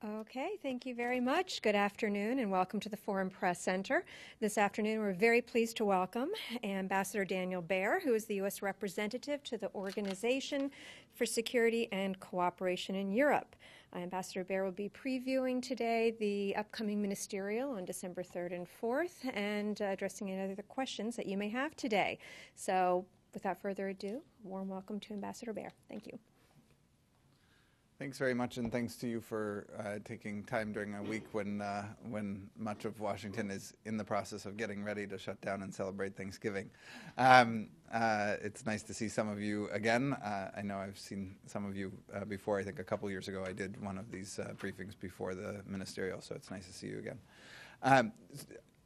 Okay, thank you very much. Good afternoon and welcome to the Foreign Press Center. This afternoon we're very pleased to welcome Ambassador Daniel Baer, who is the U.S. representative to the Organization for Security and Cooperation in Europe. Ambassador Baer will be previewing today the upcoming ministerial on December 3rd and 4th and addressing any other questions that you may have today. So without further ado, a warm welcome to Ambassador Baer. Thank you. Thanks very much, and thanks to you for taking time during a week when much of Washington is in the process of getting ready to shut down and celebrate Thanksgiving. It's nice to see some of you again. I know I've seen some of you before. I think a couple years ago I did one of these briefings before the ministerial, so it's nice to see you again.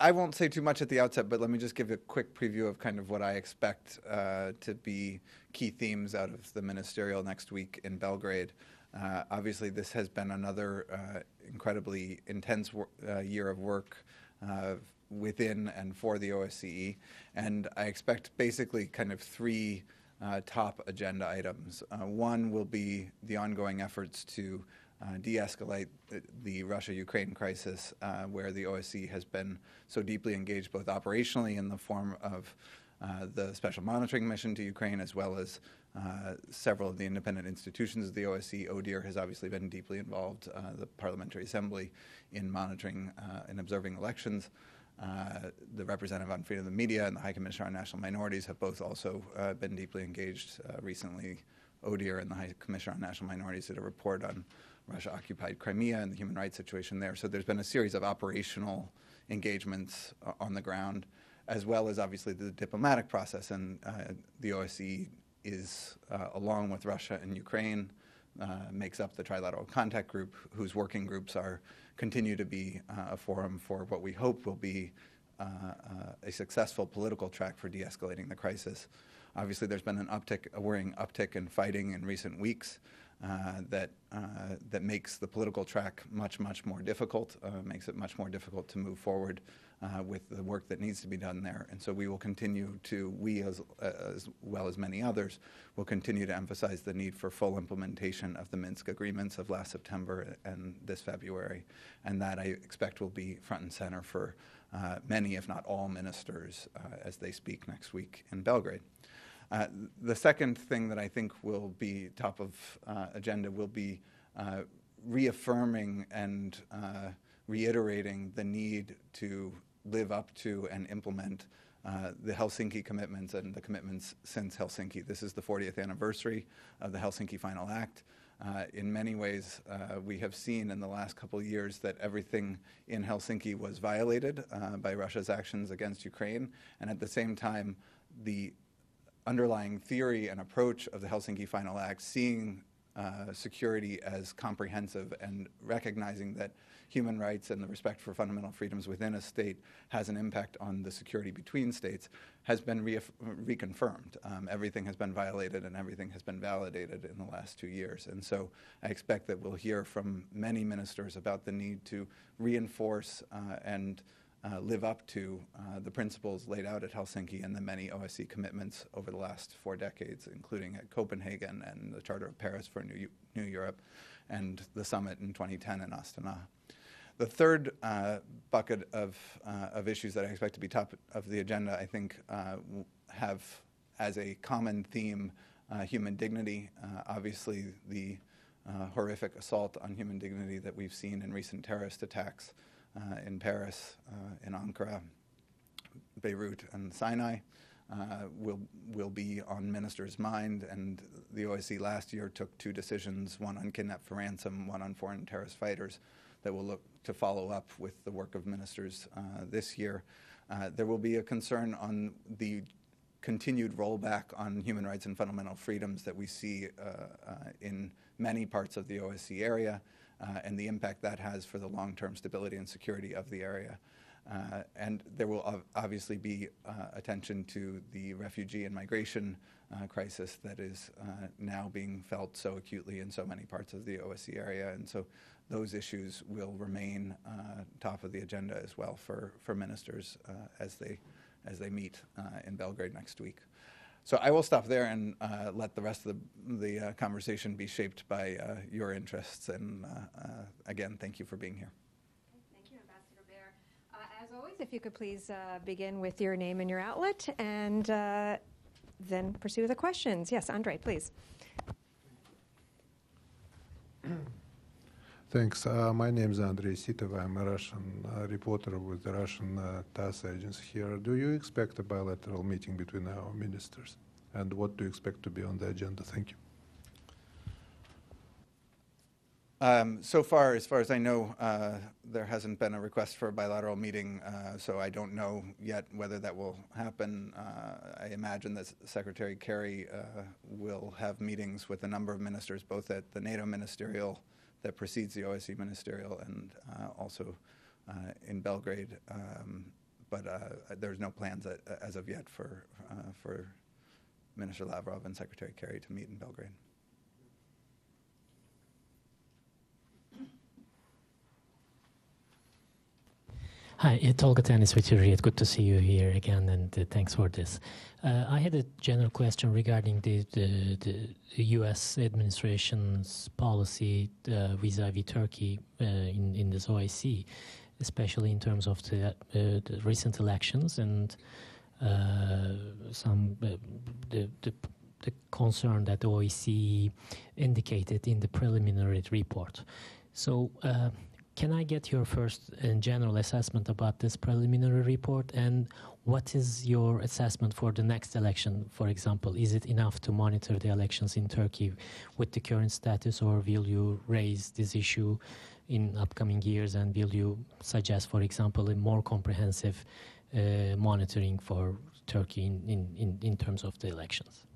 I won't say too much at the outset, but let me just give a quick preview of kind of what I expect to be key themes out of the ministerial next week in Belgrade. Obviously, this has been another incredibly intense year of work within and for the OSCE, and I expect basically kind of three top agenda items. One will be the ongoing efforts to de-escalate the Russia-Ukraine crisis, where the OSCE has been so deeply engaged both operationally in the form of the Special Monitoring Mission to Ukraine, as well as several of the independent institutions of the OSCE. ODIHR has obviously been deeply involved, the Parliamentary Assembly, in monitoring and observing elections. The Representative on Freedom of the Media and the High Commissioner on National Minorities have both also been deeply engaged. Recently, ODIHR and the High Commissioner on National Minorities did a report on Russia-occupied Crimea and the human rights situation there. So there's been a series of operational engagements on the ground, as well as obviously the diplomatic process, and the OSCE is, along with Russia and Ukraine, makes up the Trilateral Contact Group, whose working groups continue to be a forum for what we hope will be a successful political track for de-escalating the crisis. Obviously, there's been a worrying uptick in fighting in recent weeks that makes the political track much more difficult, makes it much more difficult to move forward with the work that needs to be done there. And so we will continue to, as well as many others, will continue to emphasize the need for full implementation of the Minsk agreements of last September and this February. And that I expect will be front and center for many, if not all, ministers as they speak next week in Belgrade. The second thing that I think will be top of agenda will be reaffirming and reiterating the need to live up to and implement the Helsinki commitments and the commitments since Helsinki. This is the 40th anniversary of the Helsinki Final Act. In many ways, we have seen in the last couple of years that everything in Helsinki was violated by Russia's actions against Ukraine, and at the same time, the underlying theory and approach of the Helsinki Final Act, seeing security as comprehensive and recognizing that human rights and the respect for fundamental freedoms within a state has an impact on the security between states, has been reconfirmed. Everything has been violated and everything has been validated in the last 2 years. And so I expect that we'll hear from many ministers about the need to reinforce and live up to the principles laid out at Helsinki and the many OSCE commitments over the last 4 decades, including at Copenhagen and the Charter of Paris for New Europe and the summit in 2010 in Astana. The third bucket of issues that I expect to be top of the agenda, I think, have as a common theme human dignity. Obviously, the horrific assault on human dignity that we've seen in recent terrorist attacks in Paris, in Ankara, Beirut, and Sinai will be on ministers' mind. And the OSCE last year took 2 decisions, one on kidnap for ransom, one on foreign terrorist fighters, that will look to follow up with the work of ministers this year. There will be a concern on the continued rollback on human rights and fundamental freedoms that we see in many parts of the OSCE area, and the impact that has for the long-term stability and security of the area. And there will obviously be attention to the refugee and migration crisis that is now being felt so acutely in so many parts of the OSCE area. And so those issues will remain top of the agenda as well for ministers as they meet in Belgrade next week. So I will stop there and let the rest of the conversation be shaped by your interests. And again, thank you for being here. Thank you, Ambassador Baer. As always, if you could please begin with your name and your outlet, and then pursue the questions. Yes, Andrei, please. Thanks. My name is Andrei Sitov. I'm a Russian reporter with the Russian TASS agency here. Do you expect a bilateral meeting between our ministers? And what do you expect to be on the agenda? Thank you. So far as I know, there hasn't been a request for a bilateral meeting, so I don't know yet whether that will happen. I imagine that Secretary Kerry will have meetings with a number of ministers, both at the NATO ministerial that precedes the OSCE ministerial and also in Belgrade. But there's no plans as of yet for Minister Lavrov and Secretary Kerry to meet in Belgrade. Hi, it's Olga Tanis with Hürriyet. Good to see you here again, and thanks for this. I had a general question regarding the U.S. administration's policy vis-à-vis Turkey in this OSCE, especially in terms of the recent elections and the concern that the OSCE indicated in the preliminary report. So. Can I get your first and general assessment about this preliminary report, and what is your assessment for the next election? For example, is it enough to monitor the elections in Turkey with the current status, or will you raise this issue in upcoming years, and will you suggest, for example, a more comprehensive monitoring for Turkey in terms of the elections?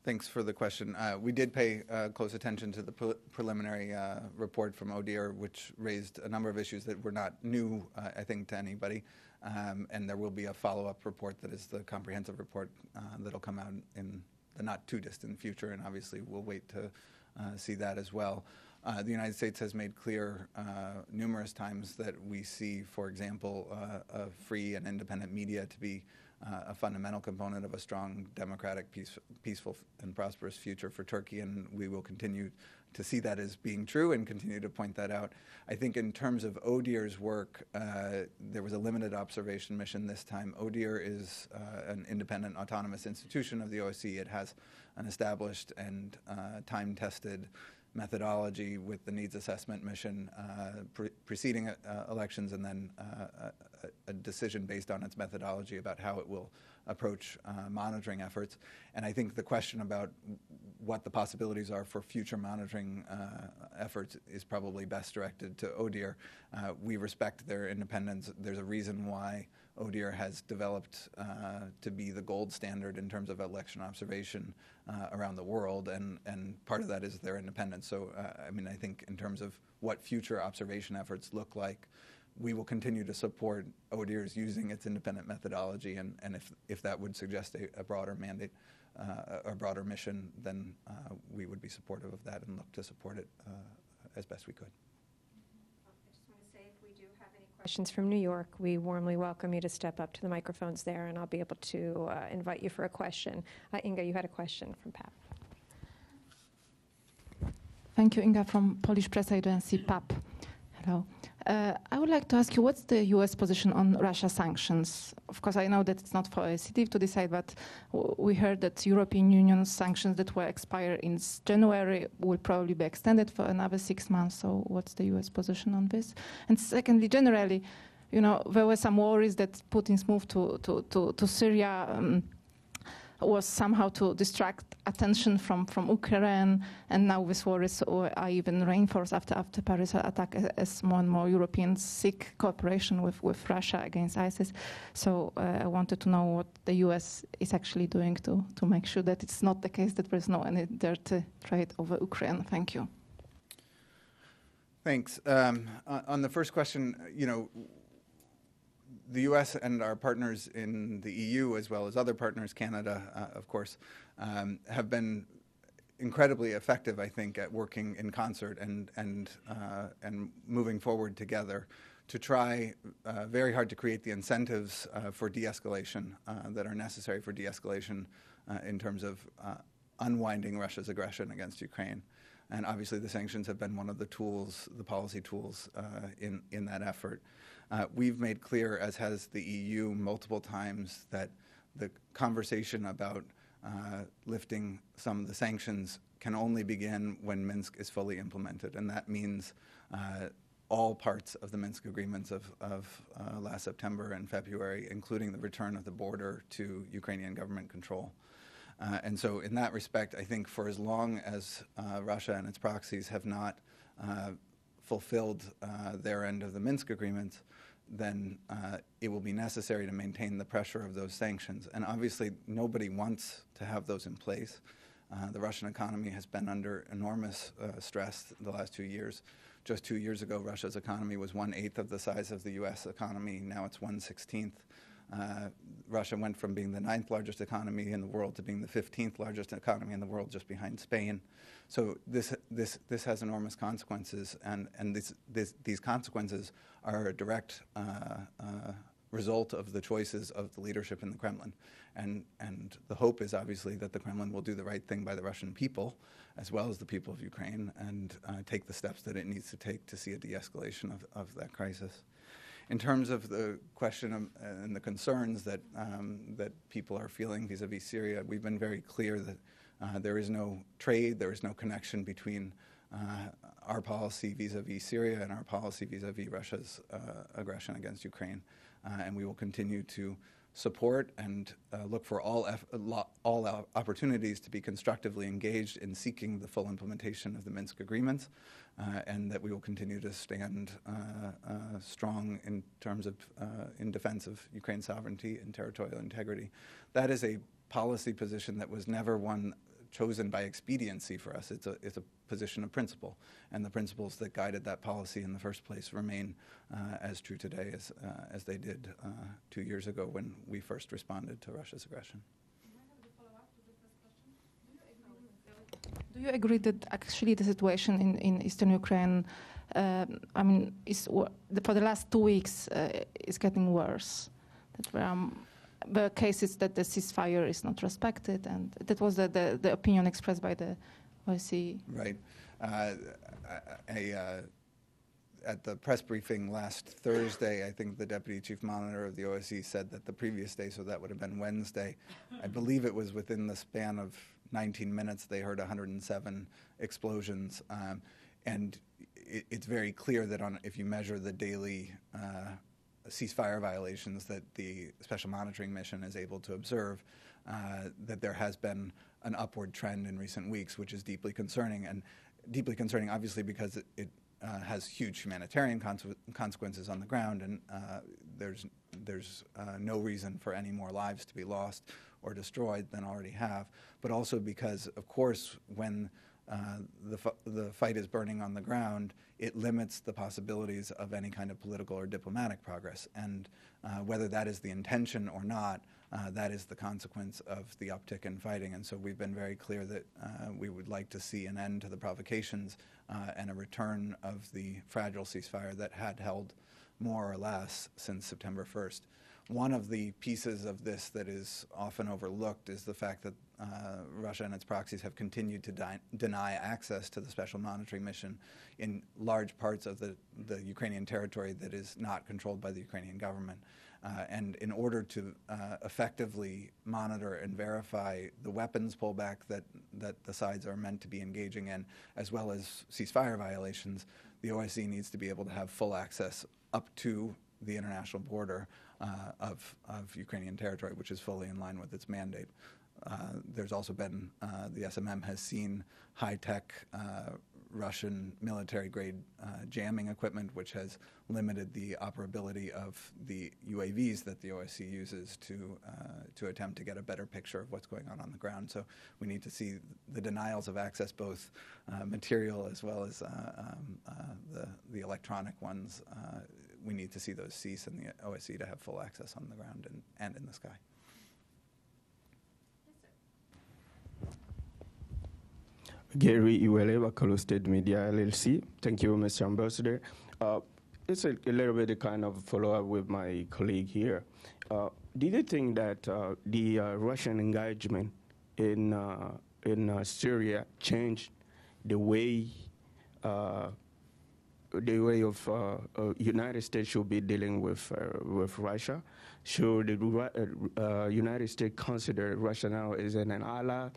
Thanks for the question. We did pay close attention to the preliminary report from ODIHR, which raised a number of issues that were not new, I think, to anybody. And there will be a follow-up report that is the comprehensive report that'll come out in the not too distant future, and obviously we'll wait to see that as well. The United States has made clear numerous times that we see, for example, a free and independent media to be a fundamental component of a strong, democratic, peaceful, and prosperous future for Turkey, and we will continue to see that as being true and continue to point that out. I think in terms of ODIHR's work, there was a limited observation mission this time. ODIHR is an independent, autonomous institution of the OSCE. It has an established and time-tested methodology with the needs assessment mission preceding elections, and then a decision based on its methodology about how it will approach monitoring efforts. And I think the question about what the possibilities are for future monitoring efforts is probably best directed to ODIHR. We respect their independence. There's a reason why ODIHR has developed to be the gold standard in terms of election observation around the world, and part of that is their independence. So, I mean, I think in terms of what future observation efforts look like, we will continue to support ODIHR's using its independent methodology, and if that would suggest a broader mandate, a broader mission, then we would be supportive of that and look to support it as best we could. Questions from New York, we warmly welcome you to step up to the microphones there, and I'll be able to invite you for a question. Inga, you had a question from PAP. Thank you, Inga from Polish press agency PAP. Hello. I would like to ask you, what's the U.S. position on Russia sanctions? Of course, I know that it's not for OECD to decide, but we heard that European Union sanctions that were expired in January will probably be extended for another 6 months. So what's the U.S. position on this? And secondly, generally, you know, there were some worries that Putin's move to Syria was somehow to distract attention from Ukraine, and now these worries are even reinforced after Paris attack, as more and more Europeans seek cooperation with Russia against ISIS. So I wanted to know what the US is actually doing to make sure that it's not the case that there's no any dirty trade over Ukraine. Thank you. Thanks. On the first question, you know, the U.S. and our partners in the EU, as well as other partners, Canada, of course, have been incredibly effective, I think, at working in concert and moving forward together to try very hard to create the incentives for de-escalation that are necessary for de-escalation in terms of unwinding Russia's aggression against Ukraine. And obviously the sanctions have been one of the tools, the policy tools in that effort. We've made clear, as has the EU multiple times, that the conversation about lifting some of the sanctions can only begin when Minsk is fully implemented. And that means all parts of the Minsk agreements of last September and February, including the return of the border to Ukrainian government control. And so in that respect, I think for as long as Russia and its proxies have not fulfilled their end of the Minsk agreements, then it will be necessary to maintain the pressure of those sanctions. And obviously, nobody wants to have those in place. The Russian economy has been under enormous stress the last 2 years. Just 2 years ago, Russia's economy was 1/8 of the size of the U.S. economy. Now it's 1/16. Russia went from being the 9th largest economy in the world to being the 15th largest economy in the world, just behind Spain. So this has enormous consequences, and these consequences are a direct result of the choices of the leadership in the Kremlin. And the hope is obviously that the Kremlin will do the right thing by the Russian people, as well as the people of Ukraine, and take the steps that it needs to take to see a de-escalation of that crisis. In terms of the question and the concerns that people are feeling vis-a-vis Syria, we've been very clear that there is no trade, there is no connection between our policy vis-a-vis Syria and our policy vis-a-vis Russia's aggression against Ukraine. And we will continue to support and look for all opportunities to be constructively engaged in seeking the full implementation of the Minsk agreements, and that we will continue to stand strong in terms of in defense of Ukraine's sovereignty and territorial integrity. That is a policy position that was never one chosen by expediency for us. It's a position of principle, and the principles that guided that policy in the first place remain as true today as they did 2 years ago when we first responded to Russia's aggression. Do you agree that actually the situation in eastern Ukraine, for the last 2 weeks, is getting worse? That the cases that the ceasefire is not respected, and that was the opinion expressed by the OSCE. Right. At the press briefing last Thursday, I think the Deputy Chief Monitor of the OSCE said that the previous day, so that would have been Wednesday, I believe it was within the span of 19 minutes, they heard 107 explosions. And it's very clear that if you measure the daily ceasefire violations that the Special Monitoring Mission is able to observe, that there has been an upward trend in recent weeks, which is deeply concerning. And deeply concerning, obviously, because it has huge humanitarian consequences on the ground, and there's no reason for any more lives to be lost or destroyed than already have, but also because, of course, when the fight is burning on the ground, it limits the possibilities of any kind of political or diplomatic progress. And whether that is the intention or not, that is the consequence of the uptick in fighting. And so we've been very clear that we would like to see an end to the provocations and a return of the fragile ceasefire that had held more or less since September 1st. One of the pieces of this that is often overlooked is the fact that Russia and its proxies have continued to deny access to the Special Monitoring Mission in large parts of the Ukrainian territory that is not controlled by the Ukrainian government. And in order to effectively monitor and verify the weapons pullback that the sides are meant to be engaging in, as well as ceasefire violations, the OSCE needs to be able to have full access up to the international border of Ukrainian territory, which is fully in line with its mandate. There's also been, the SMM has seen high-tech Russian military-grade jamming equipment, which has limited the operability of the UAVs that the OSCE uses to attempt to get a better picture of what's going on the ground. So we need to see the denials of access, both material as well as the electronic ones. We need to see those cease, and the OSCE to have full access on the ground and in the sky. Gary Iwele, Bakalo State Media LLC. Thank you, Mr. Ambassador. it's a little bit of kind of follow-up with my colleague here. Do you think that the Russian engagement in Syria changed the way of United States should be dealing with Russia? Should the United States consider Russia now as an ally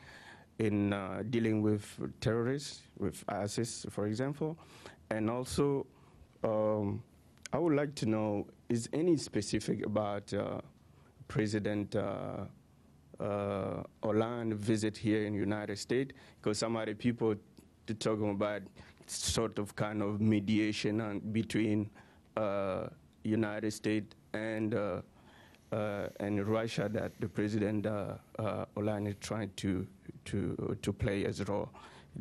in dealing with terrorists, with ISIS, for example? And also, I would like to know, is any specific about President Hollande visit here in the United States? Because some other people are talking about sort of kind of mediation between United States and Russia that the President Hollande is trying to play as a role.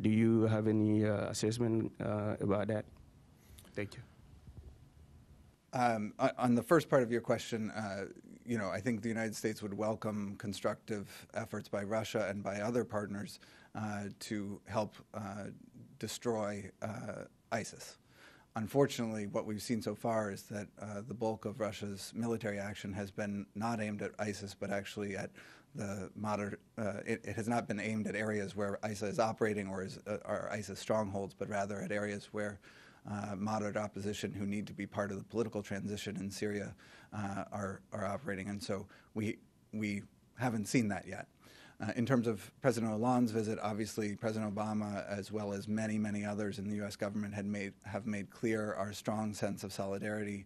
Do you have any assessment about that? Thank you. On the first part of your question, I think the United States would welcome constructive efforts by Russia and by other partners to help destroy ISIS. Unfortunately, what we've seen so far is that the bulk of Russia's military action has been not aimed at ISIS, but actually at the moderate. It has not been aimed at areas where ISIS is operating or are ISIS strongholds, but rather at areas where moderate opposition who need to be part of the political transition in Syria are operating. And so we haven't seen that yet. In terms of President Hollande's visit, obviously President Obama, as well as many, many others in the U.S. government, have made clear our strong sense of solidarity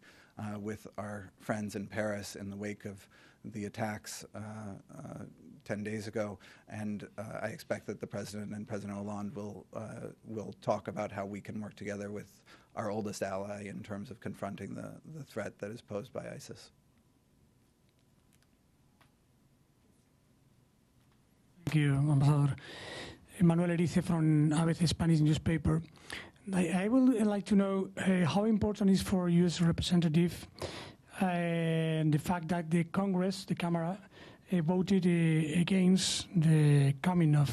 with our friends in Paris in the wake of the attacks 10 days ago. And I expect that the President and President Hollande will talk about how we can work together with our oldest ally in terms of confronting the threat that is posed by ISIS. Thank you, Ambassador. Manuel Erice from ABC Spanish newspaper. I would like to know how important is for U.S. representative the fact that the Congress, the Camera, voted against the coming of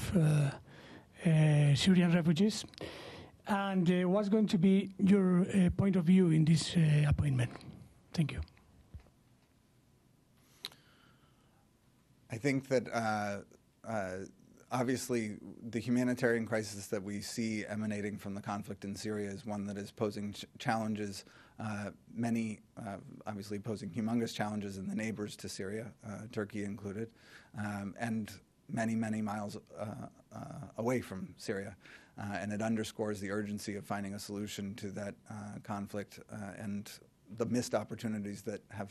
Syrian refugees. And what's going to be your point of view in this appointment? Thank you. I think that obviously the humanitarian crisis that we see emanating from the conflict in Syria is one that is posing challenges, many obviously posing humongous challenges in the neighbors to Syria, Turkey included, and many, many miles away from Syria. And it underscores the urgency of finding a solution to that conflict and the missed opportunities that have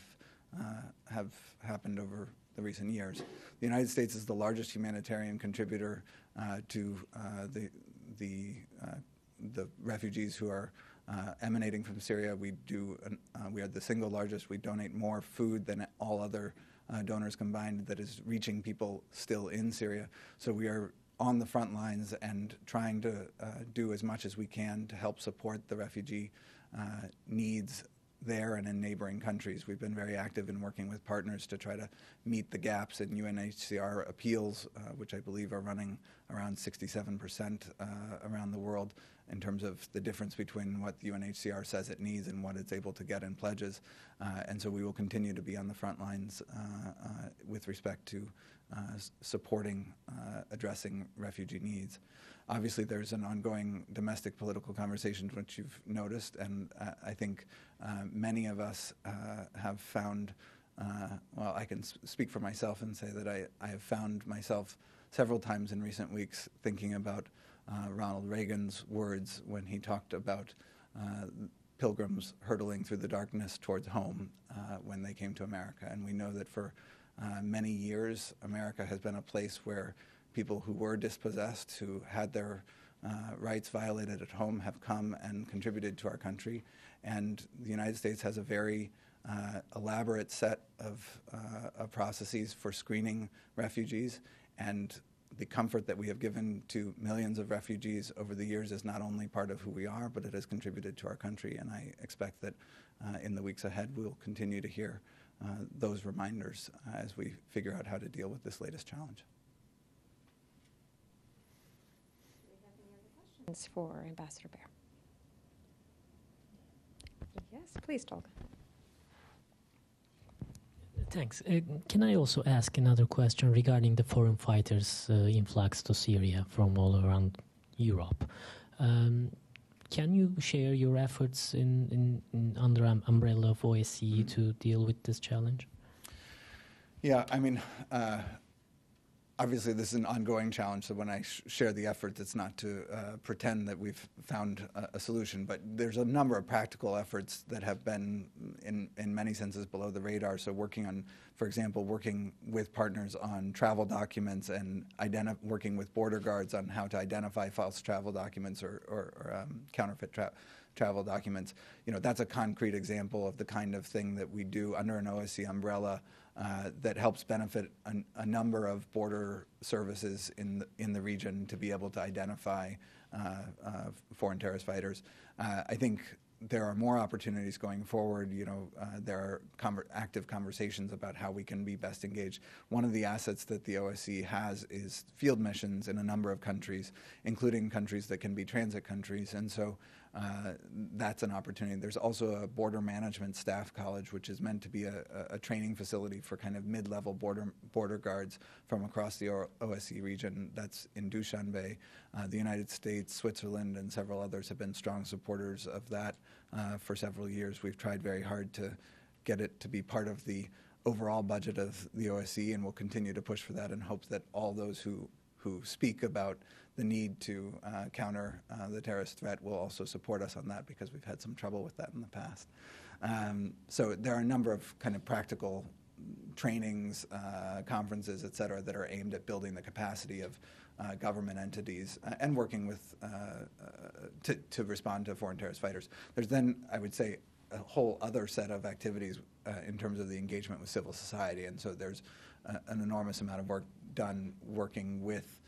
happened over the recent years. The United States is the largest humanitarian contributor to the refugees who are emanating from Syria. We are the single largest. We donate more food than all other donors combined that is reaching people still in Syria. So we are on the front lines and trying to do as much as we can to help support the refugee needs there and in neighboring countries. We've been very active in working with partners to try to meet the gaps in UNHCR appeals, which I believe are running around 67% around the world in terms of the difference between what the UNHCR says it needs and what it's able to get in pledges. And so we will continue to be on the front lines with respect to supporting addressing refugee needs. Obviously, there's an ongoing domestic political conversation, which you've noticed, and I think many of us have found, well, I can speak for myself and say that I have found myself several times in recent weeks thinking about Ronald Reagan's words when he talked about pilgrims hurtling through the darkness towards home when they came to America. And we know that for many years, America has been a place where people who were dispossessed, who had their rights violated at home, have come and contributed to our country. And the United States has a very elaborate set of processes for screening refugees. And the comfort that we have given to millions of refugees over the years is not only part of who we are, but it has contributed to our country. And I expect that in the weeks ahead, we'll continue to hear those reminders as we figure out how to deal with this latest challenge. For Ambassador Baer. Yes. Yes, please, Tolga. Thanks. Can I also ask another question regarding the foreign fighters' influx to Syria from all around Europe? Can you share your efforts under umbrella of OSCE to deal with this challenge? Yeah, I mean, obviously this is an ongoing challenge, so when I share the efforts, it's not to pretend that we've found a solution, but there's a number of practical efforts that have been, in many senses, below the radar. So working on, for example, working with partners on travel documents and working with border guards on how to identify false travel documents or counterfeit travel documents. You know, that's a concrete example of the kind of thing that we do under an OSCE umbrella that helps benefit a number of border services in the region to be able to identify foreign terrorist fighters. I think there are more opportunities going forward. You know, there are active conversations about how we can be best engaged. One of the assets that the OSCE has is field missions in a number of countries, including countries that can be transit countries, and so that's an opportunity. There's also a border management staff college, which is meant to be a training facility for kind of mid-level border guards from across the OSCE region. That's in Dushanbe. The United States, Switzerland, and several others have been strong supporters of that for several years. We've tried very hard to get it to be part of the overall budget of the OSCE, and we'll continue to push for that in hopes that all those who speak about the need to counter the terrorist threat will also support us on that, because we've had some trouble with that in the past. So there are a number of kind of practical trainings, conferences, et cetera, that are aimed at building the capacity of government entities and working with to respond to foreign terrorist fighters. There's then, I would say, a whole other set of activities in terms of the engagement with civil society, and so there's an enormous amount of work done working with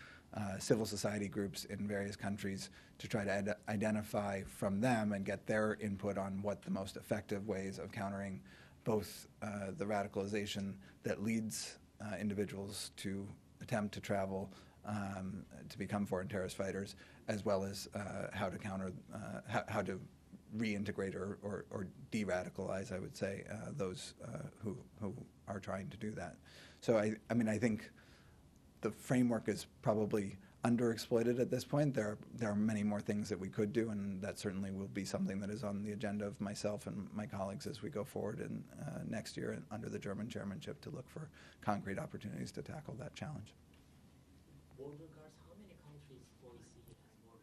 civil society groups in various countries to try to identify from them and get their input on what the most effective ways of countering both the radicalization that leads individuals to attempt to travel to become foreign terrorist fighters, as well as how to counter, how to reintegrate or de-radicalize, I would say, those who are trying to do that. So I mean, I think the framework is probably underexploited at this point. There are many more things that we could do, and that certainly will be something that is on the agenda of myself and my colleagues as we go forward in next year under the German chairmanship to look for concrete opportunities to tackle that challenge. Border guards, how many countries OSCE has border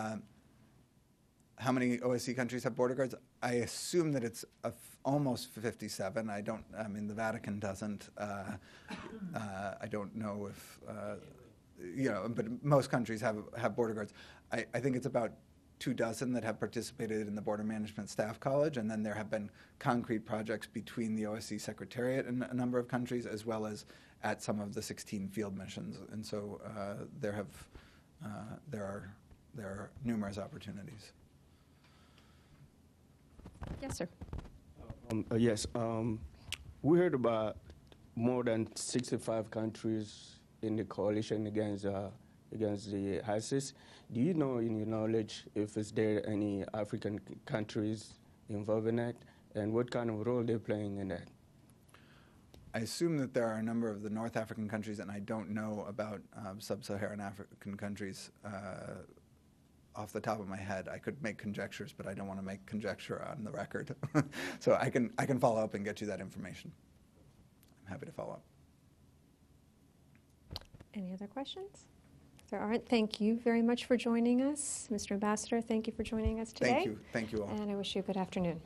guards? How many OSCE countries have border guards? I assume that it's almost 57. I mean, the Vatican doesn't. I don't know if, you know, but most countries have border guards. I think it's about 24 that have participated in the Border Management Staff College, and then there have been concrete projects between the OSCE Secretariat and a number of countries, as well as at some of the 16 field missions. And so there are numerous opportunities. Yes, sir. Yes. We heard about more than 65 countries in the coalition against the ISIS. Do you know, in your knowledge, if is there any African countries involved in that, and what kind of role they're playing in that? I assume that there are a number of the North African countries, and I don't know about sub-Saharan African countries off the top of my head. I could make conjectures, but I don't want to make conjecture on the record. So I can follow up and get you that information. I'm happy to follow up. Any other questions? If there aren't, thank you very much for joining us. Mr. Ambassador, thank you for joining us today. Thank you all. And I wish you a good afternoon.